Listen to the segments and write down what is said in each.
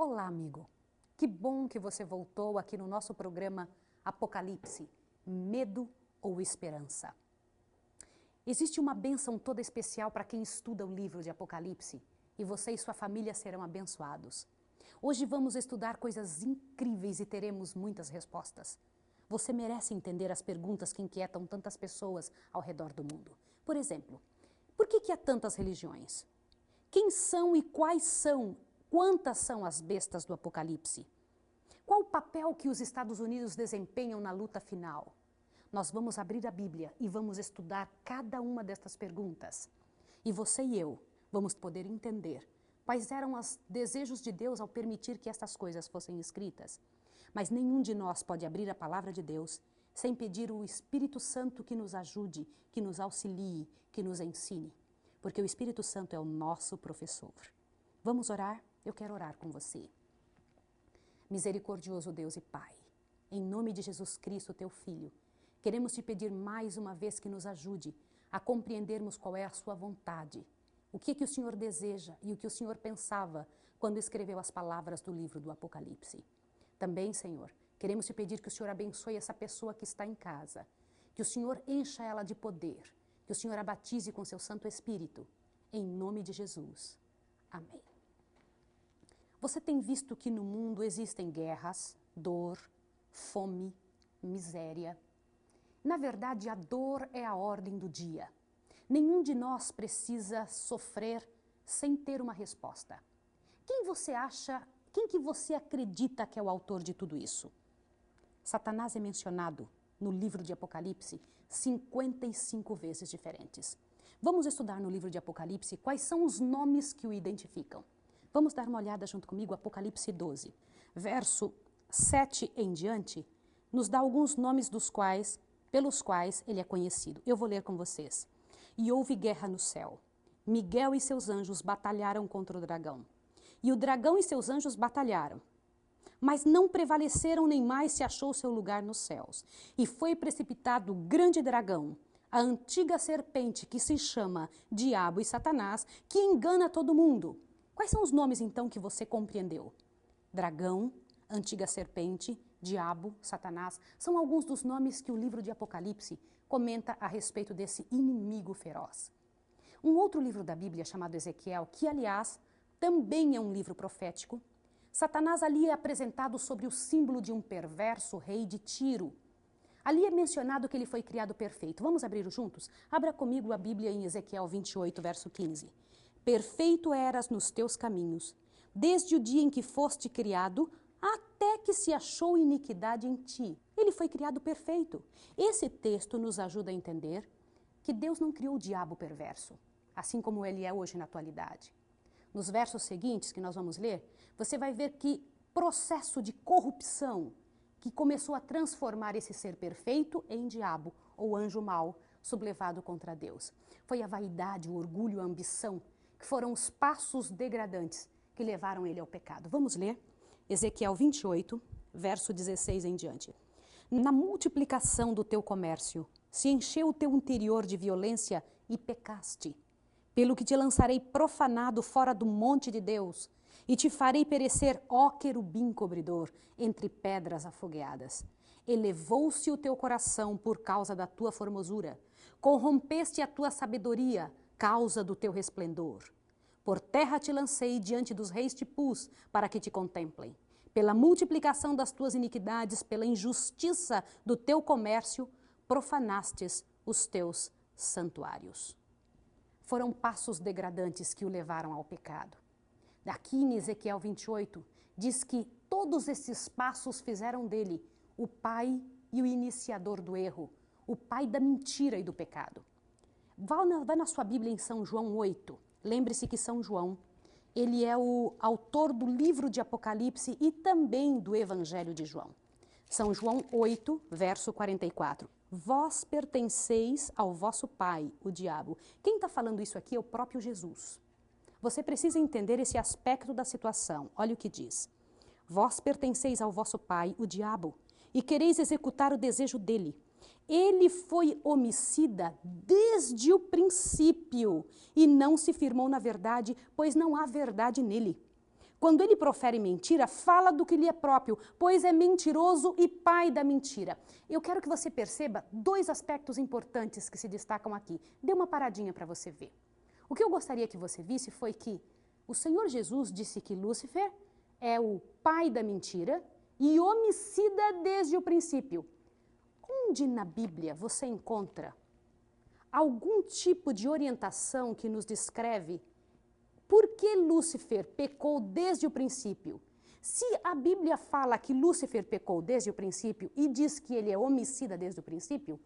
Olá, amigo. Que bom que você voltou aqui no nosso programa Apocalipse, Medo ou Esperança. Existe uma bênção toda especial para quem estuda o livro de Apocalipse e você e sua família serão abençoados. Hoje vamos estudar coisas incríveis e teremos muitas respostas. Você merece entender as perguntas que inquietam tantas pessoas ao redor do mundo. Por exemplo, por que há tantas religiões? Quem são e quantas são as bestas do Apocalipse? Qual o papel que os Estados Unidos desempenham na luta final? Nós vamos abrir a Bíblia e vamos estudar cada uma destas perguntas. E você e eu vamos poder entender quais eram os desejos de Deus ao permitir que estas coisas fossem escritas. Mas nenhum de nós pode abrir a palavra de Deus sem pedir o Espírito Santo que nos ajude, que nos auxilie, que nos ensine. Porque o Espírito Santo é o nosso professor. Vamos orar? Eu quero orar com você. Misericordioso Deus e Pai, em nome de Jesus Cristo, teu Filho, queremos te pedir mais uma vez que nos ajude a compreendermos qual é a sua vontade, o que o Senhor deseja e o que o Senhor pensava quando escreveu as palavras do livro do Apocalipse. Também, Senhor, queremos te pedir que o Senhor abençoe essa pessoa que está em casa, que o Senhor encha ela de poder, que o Senhor a batize com seu Santo Espírito, em nome de Jesus. Amém. Você tem visto que no mundo existem guerras, dor, fome, miséria. Na verdade, a dor é a ordem do dia. Nenhum de nós precisa sofrer sem ter uma resposta. Quem que você acredita que é o autor de tudo isso? Satanás é mencionado no livro de Apocalipse 55 vezes diferentes. Vamos estudar no livro de Apocalipse quais são os nomes que o identificam. Vamos dar uma olhada junto comigo, Apocalipse 12. Verso 7 em diante, nos dá alguns nomes pelos quais ele é conhecido. Eu vou ler com vocês. E houve guerra no céu. Miguel e seus anjos batalharam contra o dragão. E o dragão e seus anjos batalharam. Mas não prevaleceram, nem mais se achou seu lugar nos céus. E foi precipitado o grande dragão, a antiga serpente que se chama Diabo e Satanás, que engana todo mundo. Quais são os nomes, então, que você compreendeu? Dragão, antiga serpente, diabo, Satanás, são alguns dos nomes que o livro de Apocalipse comenta a respeito desse inimigo feroz. Um outro livro da Bíblia chamado Ezequiel, que, aliás, também é um livro profético, Satanás ali é apresentado sobre o símbolo de um perverso rei de Tiro. Ali é mencionado que ele foi criado perfeito. Vamos abrir juntos? Abra comigo a Bíblia em Ezequiel 28, verso 15. Perfeito eras nos teus caminhos, desde o dia em que foste criado, até que se achou iniquidade em ti. Ele foi criado perfeito. Esse texto nos ajuda a entender que Deus não criou o diabo perverso, assim como ele é hoje na atualidade. Nos versos seguintes que nós vamos ler, você vai ver que processo de corrupção que começou a transformar esse ser perfeito em diabo ou anjo mau, sublevado contra Deus. Foi a vaidade, o orgulho, a ambição, que foram os passos degradantes que levaram ele ao pecado. Vamos ler Ezequiel 28, verso 16 em diante. Na multiplicação do teu comércio, se encheu o teu interior de violência e pecaste. Pelo que te lançarei profanado fora do monte de Deus, e te farei perecer, ó querubim cobridor, entre pedras afogueadas. Elevou-se o teu coração por causa da tua formosura, corrompeste a tua sabedoria, causa do teu resplendor. Por terra te lancei, diante dos reis te pus, para que te contemplem. Pela multiplicação das tuas iniquidades, pela injustiça do teu comércio, profanastes os teus santuários. Foram passos degradantes que o levaram ao pecado. Aqui em Ezequiel 28, diz que todos esses passos fizeram dele o pai e o iniciador do erro, o pai da mentira e do pecado. Vai na sua Bíblia em São João 8. Lembre-se que São João, ele é o autor do livro de Apocalipse e também do Evangelho de João. São João 8, verso 44. Vós pertenceis ao vosso pai, o diabo. Quem está falando isso aqui é o próprio Jesus. Você precisa entender esse aspecto da situação. Olha o que diz. Vós pertenceis ao vosso pai, o diabo, e quereis executar o desejo dele. Ele foi homicida desde o princípio e não se firmou na verdade, pois não há verdade nele. Quando ele profere mentira, fala do que lhe é próprio, pois é mentiroso e pai da mentira. Eu quero que você perceba dois aspectos importantes que se destacam aqui. Dê uma paradinha para você ver. O que eu gostaria que você visse foi que o Senhor Jesus disse que Lúcifer é o pai da mentira e homicida desde o princípio. Onde na Bíblia você encontra algum tipo de orientação que nos descreve por que Lúcifer pecou desde o princípio? Se a Bíblia fala que Lúcifer pecou desde o princípio e diz que ele é homicida desde o princípio,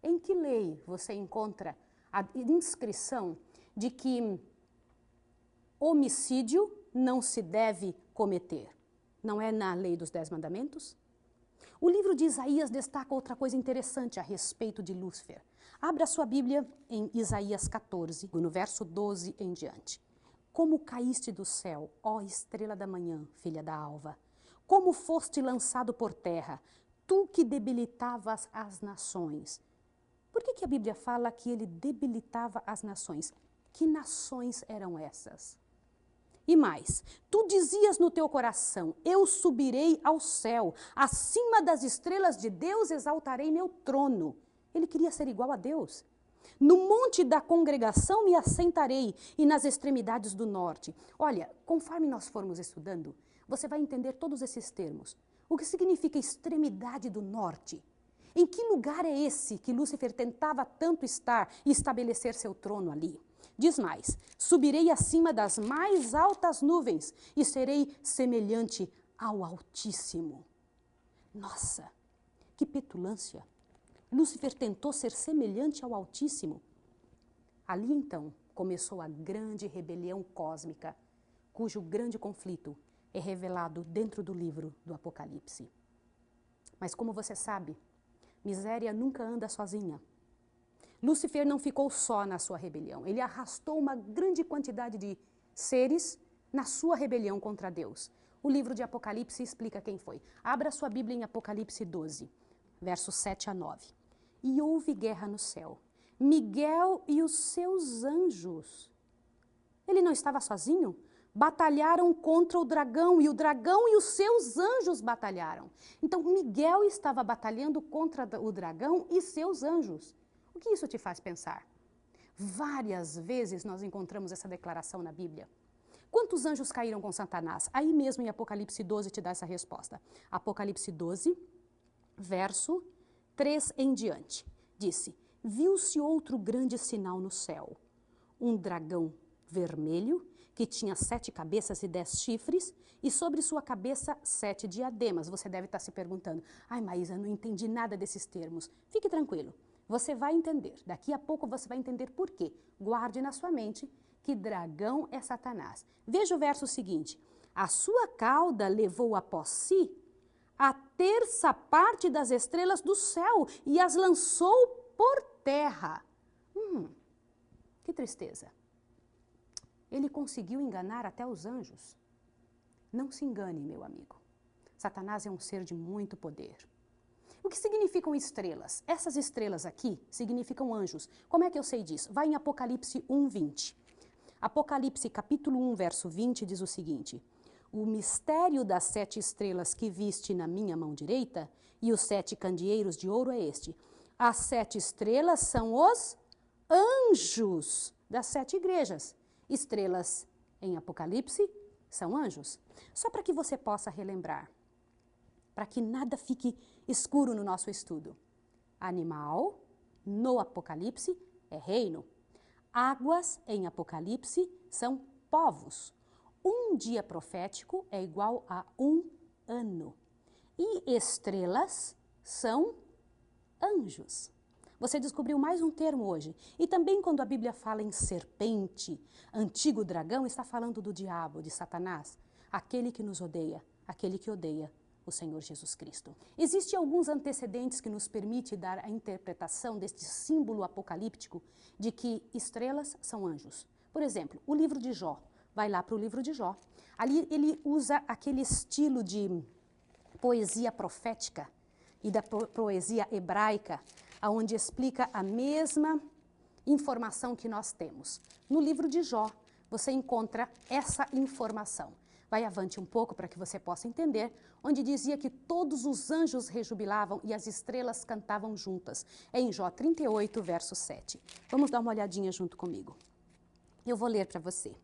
em que lei você encontra a inscrição de que homicídio não se deve cometer? Não é na lei dos 10 mandamentos? O livro de Isaías destaca outra coisa interessante a respeito de Lúcifer. Abra sua Bíblia em Isaías 14, no verso 12 em diante. Como caíste do céu, ó estrela da manhã, filha da alva? Como foste lançado por terra, tu que debilitavas as nações? Por que a Bíblia fala que ele debilitava as nações? Que nações eram essas? E mais, tu dizias no teu coração, eu subirei ao céu, acima das estrelas de Deus exaltarei meu trono. Ele queria ser igual a Deus. No monte da congregação me assentarei e nas extremidades do norte. Olha, conforme nós formos estudando, você vai entender todos esses termos. O que significa extremidade do norte? Em que lugar é esse que Lúcifer tentava tanto estar e estabelecer seu trono ali? Diz mais, subirei acima das mais altas nuvens e serei semelhante ao Altíssimo. Nossa, que petulância! Lúcifer tentou ser semelhante ao Altíssimo. Ali então começou a grande rebelião cósmica, cujo grande conflito é revelado dentro do livro do Apocalipse. Mas como você sabe, miséria nunca anda sozinha. Lúcifer não ficou só na sua rebelião, ele arrastou uma grande quantidade de seres na sua rebelião contra Deus. O livro de Apocalipse explica quem foi. Abra sua Bíblia em Apocalipse 12, versos 7 a 9. E houve guerra no céu. Miguel e os seus anjos. Ele não estava sozinho? Batalharam contra o dragão e os seus anjos batalharam. Então, Miguel estava batalhando contra o dragão e seus anjos. O que isso te faz pensar? Várias vezes nós encontramos essa declaração na Bíblia. Quantos anjos caíram com Satanás? Aí mesmo em Apocalipse 12 te dá essa resposta. Apocalipse 12, verso 3 em diante. Disse, viu-se outro grande sinal no céu. Um dragão vermelho, que tinha 7 cabeças e 10 chifres, e sobre sua cabeça 7 diademas. Você deve estar se perguntando, ai Maísa, não entendi nada desses termos. Fique tranquilo, você vai entender. Daqui a pouco você vai entender por quê. Guarde na sua mente que dragão é Satanás. Veja o verso seguinte. A sua cauda levou após si a terça parte das estrelas do céu e as lançou por terra. Que tristeza. Ele conseguiu enganar até os anjos. Não se engane, meu amigo. Satanás é um ser de muito poder. O que significam estrelas? Essas estrelas aqui significam anjos. Como é que eu sei disso? Vai em Apocalipse 1, 20. Apocalipse capítulo 1, verso 20 diz o seguinte. O mistério das 7 estrelas que viste na minha mão direita e os 7 candeeiros de ouro é este. As 7 estrelas são os anjos das 7 igrejas. Estrelas em Apocalipse são anjos. Só para que você possa relembrar, para que nada fique escuro no nosso estudo. Animal, no Apocalipse, é reino. Águas, em Apocalipse, são povos. Um dia profético é igual a um ano. E estrelas são anjos. Você descobriu mais um termo hoje. E também quando a Bíblia fala em serpente, antigo dragão, está falando do diabo, de Satanás, aquele que nos odeia, aquele que odeia o Senhor Jesus Cristo. Existem alguns antecedentes que nos permitem dar a interpretação deste símbolo apocalíptico de que estrelas são anjos. Por exemplo, o livro de Jó. Vai lá para o livro de Jó. Ali ele usa aquele estilo de poesia profética e da poesia hebraica, onde explica a mesma informação que nós temos. No livro de Jó, você encontra essa informação. Vai avante um pouco para que você possa entender, onde dizia que todos os anjos rejubilavam e as estrelas cantavam juntas. É em Jó 38, verso 7. Vamos dar uma olhadinha junto comigo. Eu vou ler para você.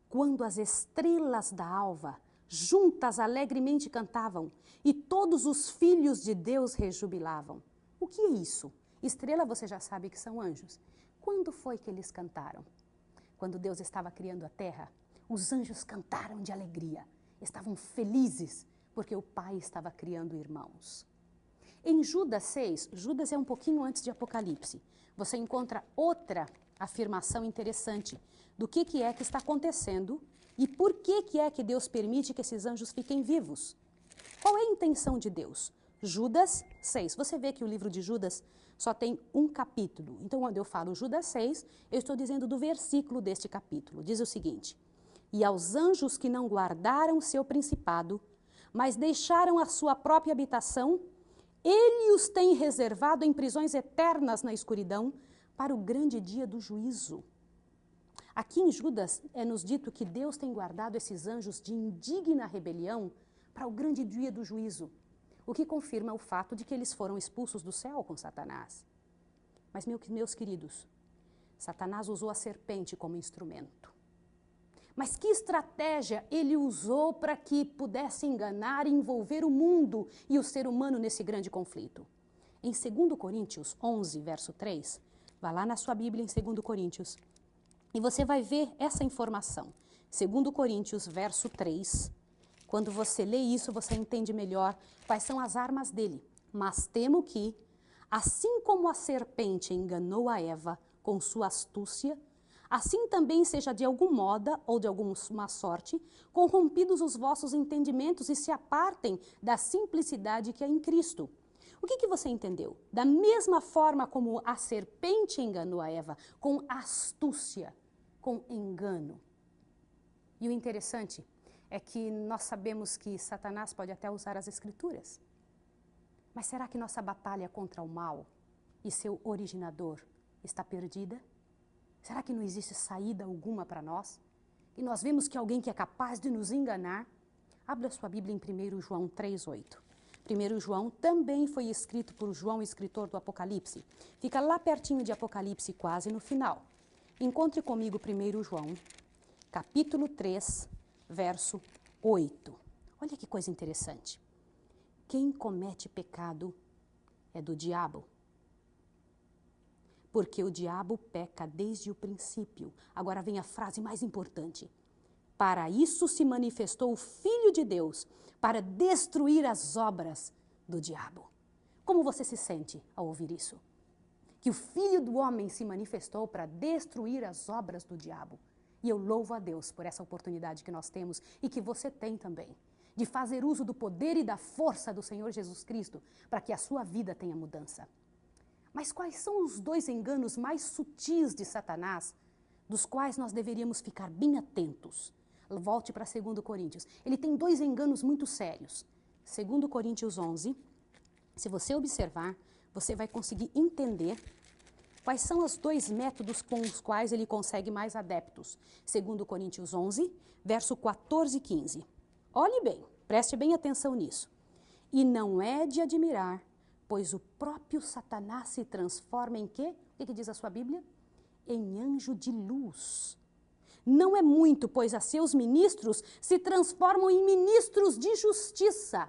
Quando as estrelas da alva juntas alegremente cantavam e todos os filhos de Deus rejubilavam. O que é isso? Estrela você já sabe que são anjos. Quando foi que eles cantaram? Quando Deus estava criando a terra, os anjos cantaram de alegria. Estavam felizes porque o Pai estava criando irmãos. Em Judas 6, Judas é um pouquinho antes de Apocalipse, você encontra outra afirmação interessante do que é que está acontecendo e por que é que Deus permite que esses anjos fiquem vivos. Qual é a intenção de Deus? Judas 6. Você vê que o livro de Judas só tem um capítulo. Então, quando eu falo Judas 6, eu estou dizendo do versículo deste capítulo. Diz o seguinte: e aos anjos que não guardaram seu principado, mas deixaram a sua própria habitação, ele os tem reservado em prisões eternas na escuridão para o grande dia do juízo. Aqui em Judas é nos dito que Deus tem guardado esses anjos de indigna rebelião para o grande dia do juízo, o que confirma o fato de que eles foram expulsos do céu com Satanás. Mas, meus queridos, Satanás usou a serpente como instrumento. Mas que estratégia ele usou para que pudesse enganar e envolver o mundo e o ser humano nesse grande conflito? Em 2 Coríntios 11, verso 3, vá lá na sua Bíblia em 2 Coríntios, e você vai ver essa informação. 2 Coríntios, verso 3, quando você lê isso, você entende melhor quais são as armas dele. Mas temo que, assim como a serpente enganou a Eva com sua astúcia, assim também seja de algum modo ou de alguma sorte corrompidos os vossos entendimentos e se apartem da simplicidade que é em Cristo. O que você entendeu? Da mesma forma como a serpente enganou a Eva, com astúcia, com engano. E o interessante é que nós sabemos que Satanás pode até usar as Escrituras. Mas será que nossa batalha contra o mal e seu originador está perdida? Será que não existe saída alguma para nós? E nós vemos que alguém que é capaz de nos enganar? Abra sua Bíblia em 1 João 3,8. 1 João também foi escrito por João, escritor do Apocalipse. Fica lá pertinho de Apocalipse, quase no final. Encontre comigo 1 João, capítulo 3, verso 8. Olha que coisa interessante. Quem comete pecado é do diabo. Porque o diabo peca desde o princípio. Agora vem a frase mais importante. Para isso se manifestou o Filho de Deus, para destruir as obras do diabo. Como você se sente ao ouvir isso? Que o Filho do Homem se manifestou para destruir as obras do diabo. E eu louvo a Deus por essa oportunidade que nós temos e que você tem também, de fazer uso do poder e da força do Senhor Jesus Cristo para que a sua vida tenha mudança. Mas quais são os dois enganos mais sutis de Satanás, dos quais nós deveríamos ficar bem atentos? Volte para 2 Coríntios. Ele tem dois enganos muito sérios. 2 Coríntios 11, se você observar, você vai conseguir entender quais são os dois métodos com os quais ele consegue mais adeptos. 2 Coríntios 11, verso 14 e 15. Olhe bem, preste bem atenção nisso. E não é de admirar, pois o próprio Satanás se transforma em quê? O que diz a sua Bíblia? Em anjo de luz. Não é muito, pois a seus ministros se transformam em ministros de justiça.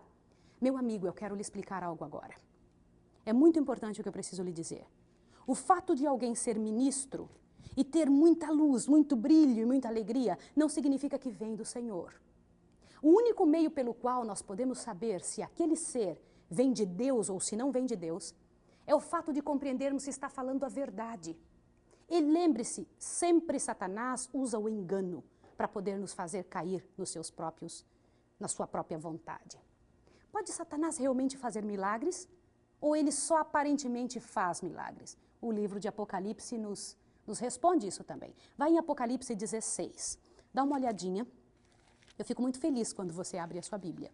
Meu amigo, eu quero lhe explicar algo agora. É muito importante o que eu preciso lhe dizer. O fato de alguém ser ministro e ter muita luz, muito brilho e muita alegria, não significa que vem do Senhor. O único meio pelo qual nós podemos saber se aquele ser vem de Deus ou se não vem de Deus, é o fato de compreendermos se está falando a verdade. E lembre-se, sempre Satanás usa o engano para poder nos fazer cair na sua própria vontade. Pode Satanás realmente fazer milagres? Ou ele só aparentemente faz milagres? O livro de Apocalipse nos responde isso também. Vai em Apocalipse 16, dá uma olhadinha. Eu fico muito feliz quando você abre a sua Bíblia.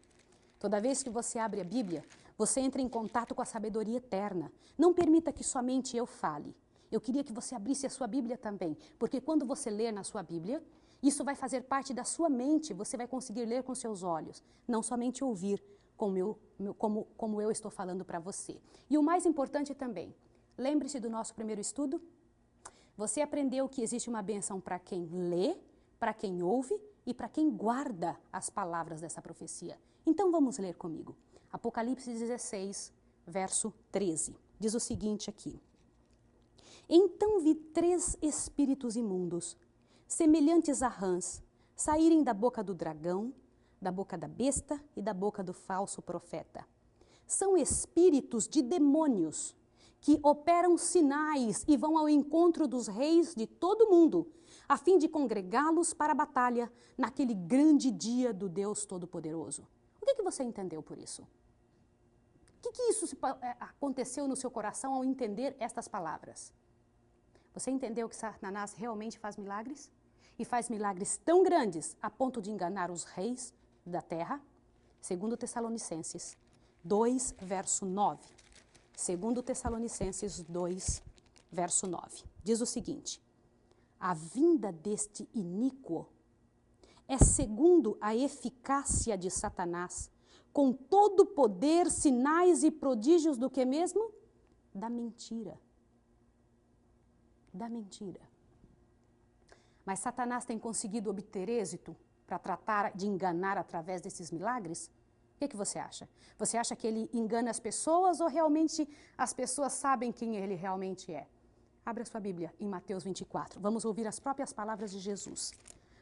Toda vez que você abre a Bíblia, você entra em contato com a sabedoria eterna. Não permita que somente eu fale. Eu queria que você abrisse a sua Bíblia também, porque quando você ler na sua Bíblia, Isso vai fazer parte da sua mente, você vai conseguir ler com seus olhos, não somente ouvir como eu estou falando para você. E o mais importante também, lembre-se do nosso primeiro estudo. Você aprendeu que existe uma bênção para quem lê, para quem ouve e para quem guarda as palavras dessa profecia. Então vamos ler comigo. Apocalipse 16, verso 13. Diz o seguinte aqui. Então vi 3 espíritos imundos, semelhantes a rãs, saírem da boca do dragão, da boca da besta e da boca do falso profeta. São espíritos de demônios que operam sinais e vão ao encontro dos reis de todo o mundo, a fim de congregá-los para a batalha naquele grande dia do Deus Todo-Poderoso. O que você entendeu por isso? O que isso aconteceu no seu coração ao entender estas palavras? Você entendeu que Satanás realmente faz milagres? E faz milagres tão grandes a ponto de enganar os reis da terra? 2 Tessalonicenses 2, verso 9. 2 Tessalonicenses 2, verso 9. Diz o seguinte: a vinda deste iníquo é segundo a eficácia de Satanás, com todo o poder, sinais e prodígios do que mesmo? Da mentira. Da mentira. Mas Satanás tem conseguido obter êxito para tratar de enganar através desses milagres? O que você acha? Você acha que ele engana as pessoas ou realmente as pessoas sabem quem ele realmente é? Abra sua Bíblia em Mateus 24. Vamos ouvir as próprias palavras de Jesus.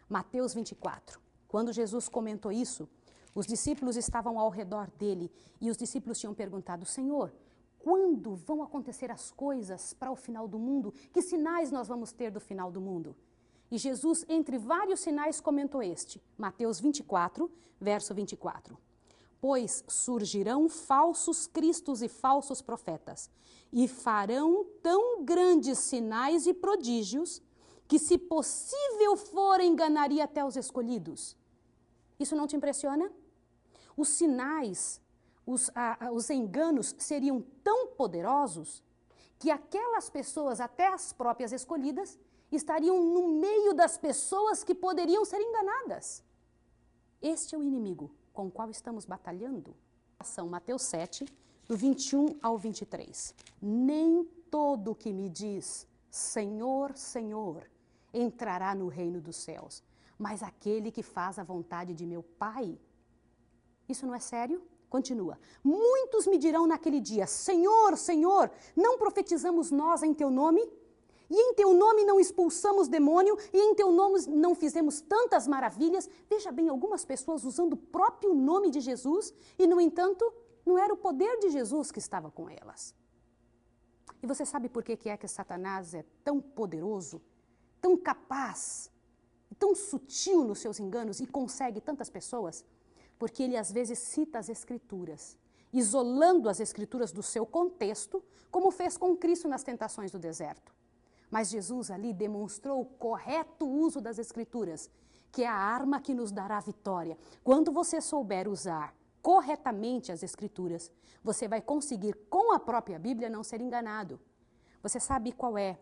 Mateus 24. Quando Jesus comentou isso, os discípulos estavam ao redor dele e os discípulos tinham perguntado: Senhor, quando vão acontecer as coisas para o final do mundo? Que sinais nós vamos ter do final do mundo? E Jesus, entre vários sinais, comentou este. Mateus 24, verso 24. Pois surgirão falsos cristos e falsos profetas, e farão tão grandes sinais e prodígios, que se possível for, enganaria até os escolhidos. Isso não te impressiona? Os sinais, os enganos seriam tão poderosos que aquelas pessoas, até as próprias escolhidas, estariam no meio das pessoas que poderiam ser enganadas. Este é o inimigo com o qual estamos batalhando. São Mateus 7, do 21 ao 23. Nem todo que me diz Senhor, Senhor, entrará no reino dos céus, mas aquele que faz a vontade de meu Pai. Isso não é sério? Continua. Muitos me dirão naquele dia: Senhor, Senhor, não profetizamos nós em teu nome? E em teu nome não expulsamos demônio, e em teu nome não fizemos tantas maravilhas. Veja bem, algumas pessoas usando o próprio nome de Jesus, e no entanto, não era o poder de Jesus que estava com elas. E você sabe por que é que Satanás é tão poderoso, tão capaz, tão sutil nos seus enganos e consegue tantas pessoas? Porque ele às vezes cita as Escrituras, isolando as Escrituras do seu contexto, como fez com Cristo nas tentações do deserto. Mas Jesus ali demonstrou o correto uso das Escrituras, que é a arma que nos dará vitória. Quando você souber usar corretamente as Escrituras, você vai conseguir, com a própria Bíblia, não ser enganado. Você sabe qual é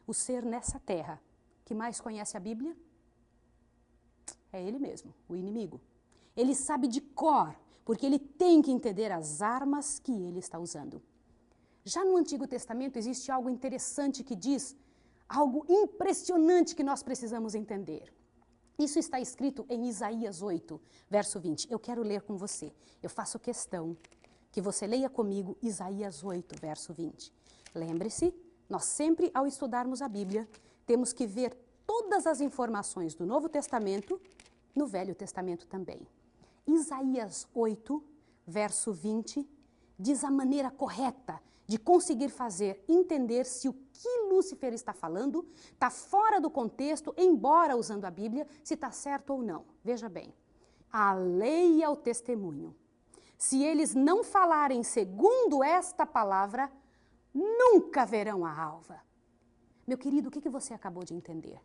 o ser nessa terra que mais conhece a Bíblia? É ele mesmo, o inimigo. Ele sabe de cor, porque ele tem que entender as armas que ele está usando. Já no Antigo Testamento existe algo interessante que diz, algo impressionante que nós precisamos entender. Isso está escrito em Isaías 8, verso 20. Eu quero ler com você. Eu faço questão que você leia comigo Isaías 8, verso 20. Lembre-se, nós sempre ao estudarmos a Bíblia, temos que ver todas as informações do Novo Testamento no Velho Testamento também. Isaías 8, verso 20, diz a maneira correta de conseguir fazer entender se o que Lúcifer está falando está fora do contexto, embora usando a Bíblia, se está certo ou não. Veja bem, a lei é o testemunho. Se eles não falarem segundo esta palavra, nunca verão a alva. Meu querido, o que você acabou de entender?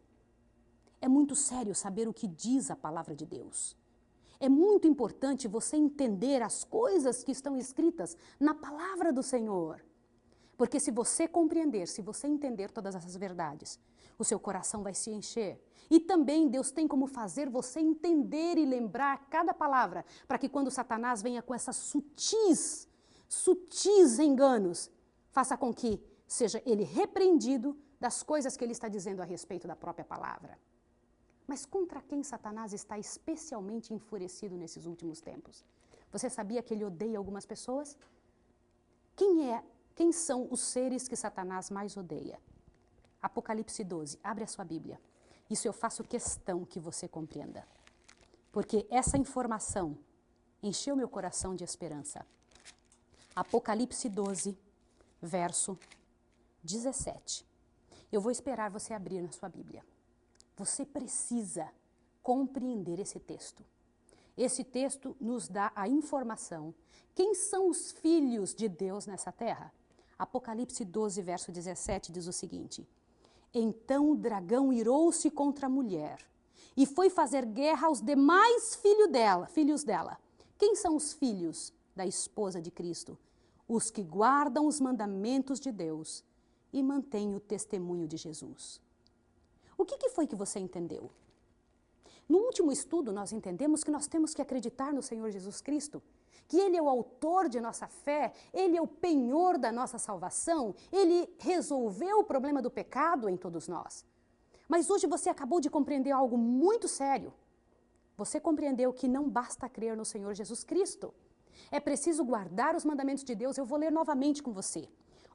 É muito sério saber o que diz a palavra de Deus. É muito importante você entender as coisas que estão escritas na palavra do Senhor. Porque se você compreender, se você entender todas essas verdades, o seu coração vai se encher. E também Deus tem como fazer você entender e lembrar cada palavra, para que quando Satanás venha com essas sutis enganos, faça com que seja ele repreendido das coisas que ele está dizendo a respeito da própria palavra. Mas contra quem Satanás está especialmente enfurecido nesses últimos tempos? Você sabia que ele odeia algumas pessoas? Quem são os seres que Satanás mais odeia? Apocalipse 12, abre a sua Bíblia. Isso eu faço questão que você compreenda. Porque essa informação encheu meu coração de esperança. Apocalipse 12, verso 17. Eu vou esperar você abrir na sua Bíblia. Você precisa compreender esse texto. Esse texto nos dá a informação. Quem são os filhos de Deus nessa terra? Apocalipse 12, verso 17 diz o seguinte: Então o dragão irou-se contra a mulher e foi fazer guerra aos demais filhos dela. Quem são os filhos da esposa de Cristo? Os que guardam os mandamentos de Deus e mantêm o testemunho de Jesus. O que foi que você entendeu? No último estudo, nós entendemos que nós temos que acreditar no Senhor Jesus Cristo, que Ele é o autor de nossa fé, Ele é o penhor da nossa salvação, Ele resolveu o problema do pecado em todos nós. Mas hoje você acabou de compreender algo muito sério. Você compreendeu que não basta crer no Senhor Jesus Cristo. É preciso guardar os mandamentos de Deus. Eu vou ler novamente com você.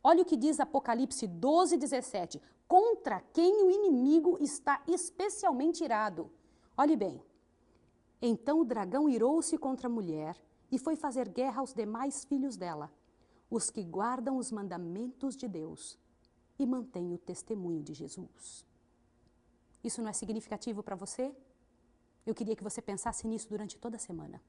Olha o que diz Apocalipse 12, 17. Contra quem o inimigo está especialmente irado. Olhe bem. Então o dragão irou-se contra a mulher e foi fazer guerra aos demais filhos dela, os que guardam os mandamentos de Deus e mantêm o testemunho de Jesus. Isso não é significativo para você? Eu queria que você pensasse nisso durante toda a semana.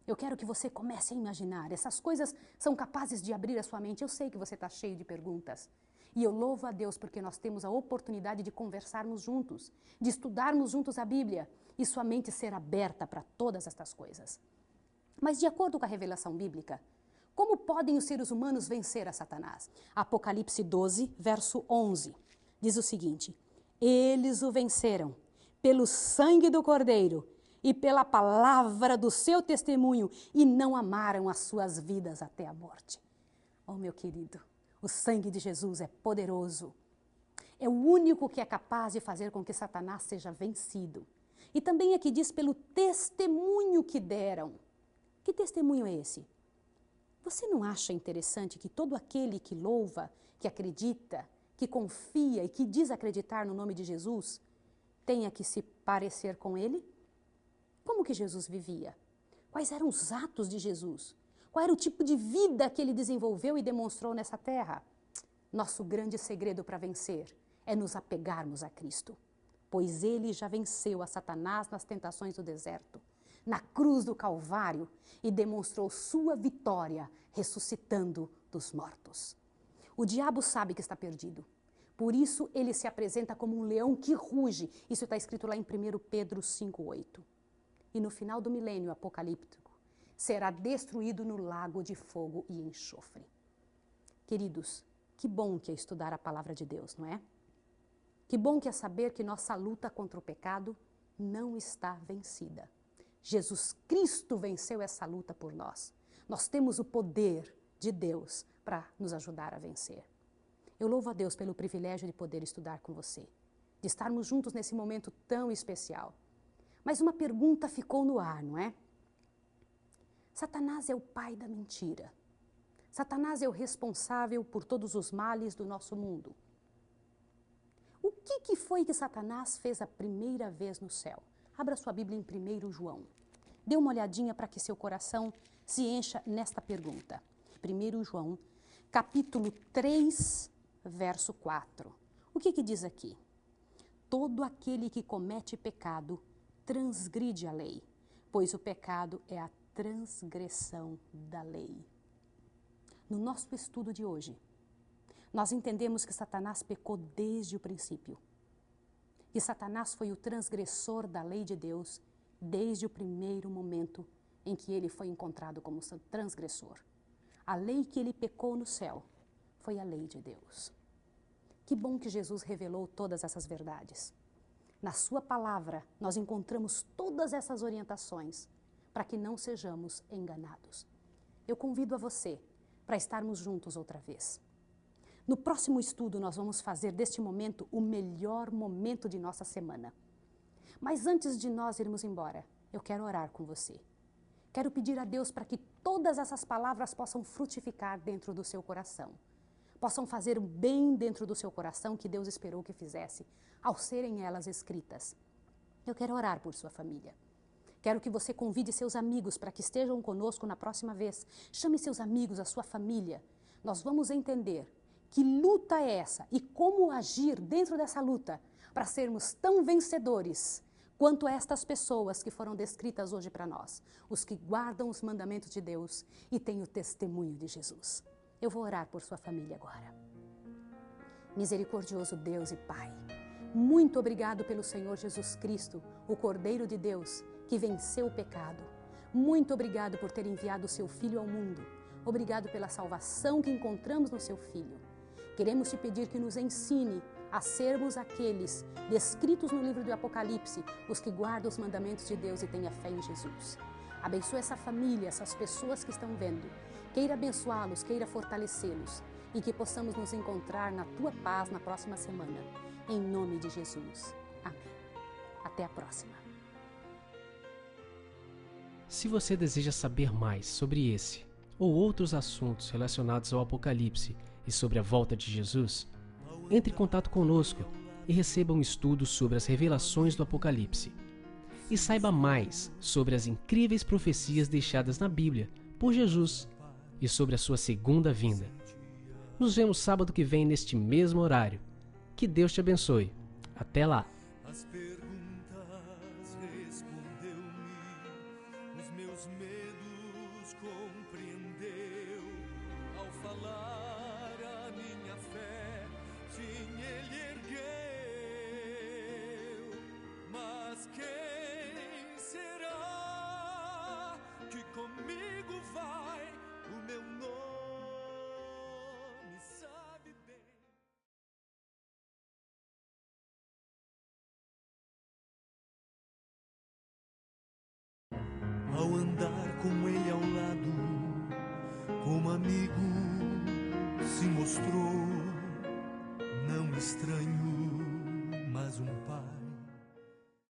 Eu quero que você comece a imaginar. Essas coisas são capazes de abrir a sua mente. Eu sei que você está cheio de perguntas. E eu louvo a Deus porque nós temos a oportunidade de conversarmos juntos, de estudarmos juntos a Bíblia e sua mente ser aberta para todas estas coisas. Mas de acordo com a revelação bíblica, como podem os seres humanos vencer a Satanás? Apocalipse 12, verso 11, diz o seguinte: Eles o venceram pelo sangue do Cordeiro e pela palavra do seu testemunho, e não amaram as suas vidas até a morte. Oh, meu querido, o sangue de Jesus é poderoso. É o único que é capaz de fazer com que Satanás seja vencido. E também aqui diz pelo testemunho que deram. Que testemunho é esse? Você não acha interessante que todo aquele que louva, que acredita, que confia e que diz acreditar no nome de Jesus, tenha que se parecer com ele? Como que Jesus vivia? Quais eram os atos de Jesus? Qual era o tipo de vida que ele desenvolveu e demonstrou nessa terra? Nosso grande segredo para vencer é nos apegarmos a Cristo, pois ele já venceu a Satanás nas tentações do deserto, na cruz do Calvário, e demonstrou sua vitória ressuscitando dos mortos. O diabo sabe que está perdido. Por isso ele se apresenta como um leão que ruge. Isso está escrito lá em 1 Pedro 5:8. E no final do milênio apocalíptico, será destruído no lago de fogo e enxofre. Queridos, que bom que é estudar a palavra de Deus, não é? Que bom que é saber que nossa luta contra o pecado não está vencida. Jesus Cristo venceu essa luta por nós. Nós temos o poder de Deus para nos ajudar a vencer. Eu louvo a Deus pelo privilégio de poder estudar com você, de estarmos juntos nesse momento tão especial. Mas uma pergunta ficou no ar, não é? Satanás é o pai da mentira. Satanás é o responsável por todos os males do nosso mundo. O que foi que Satanás fez a primeira vez no céu? Abra sua Bíblia em 1 João. Dê uma olhadinha para que seu coração se encha nesta pergunta. 1 João, capítulo 3, verso 4. O que diz aqui? Todo aquele que comete pecado transgride a lei, pois o pecado é a transgressão da lei. No nosso estudo de hoje, nós entendemos que Satanás pecou desde o princípio. E Satanás foi o transgressor da lei de Deus desde o primeiro momento em que ele foi encontrado como transgressor. A lei que ele pecou no céu foi a lei de Deus. Que bom que Jesus revelou todas essas verdades. Na sua palavra, nós encontramos todas essas orientações para que não sejamos enganados. Eu convido a você para estarmos juntos outra vez. No próximo estudo, nós vamos fazer deste momento o melhor momento de nossa semana. Mas antes de nós irmos embora, eu quero orar com você. Quero pedir a Deus para que todas essas palavras possam frutificar dentro do seu coração. Possam fazer o bem dentro do seu coração que Deus esperou que fizesse, ao serem elas escritas. Eu quero orar por sua família. Quero que você convide seus amigos para que estejam conosco na próxima vez. Chame seus amigos, a sua família. Nós vamos entender que luta é essa e como agir dentro dessa luta para sermos tão vencedores quanto estas pessoas que foram descritas hoje para nós, os que guardam os mandamentos de Deus e têm o testemunho de Jesus. Eu vou orar por sua família agora. Misericordioso Deus e Pai, muito obrigado pelo Senhor Jesus Cristo, o Cordeiro de Deus, que venceu o pecado. Muito obrigado por ter enviado o seu Filho ao mundo. Obrigado pela salvação que encontramos no seu Filho. Queremos te pedir que nos ensine a sermos aqueles descritos no livro do Apocalipse, os que guardam os mandamentos de Deus e têm a fé em Jesus. Abençoa essa família, essas pessoas que estão vendo. Queira abençoá-los, queira fortalecê-los e que possamos nos encontrar na tua paz na próxima semana. Em nome de Jesus. Amém. Até a próxima. Se você deseja saber mais sobre esse ou outros assuntos relacionados ao Apocalipse e sobre a volta de Jesus, entre em contato conosco e receba um estudo sobre as revelações do Apocalipse. E saiba mais sobre as incríveis profecias deixadas na Bíblia por Jesus e sobre a sua segunda vinda. Nos vemos sábado que vem neste mesmo horário. Que Deus te abençoe. Até lá! As perguntas respondeu-me, os meus medos compreendeu. Ao falar a minha fé, sim, Ele ergueu. Mas quem será que comigo vai? O meu nome sabe bem. Ao andar com ele ao lado, como amigo se mostrou, não estranho.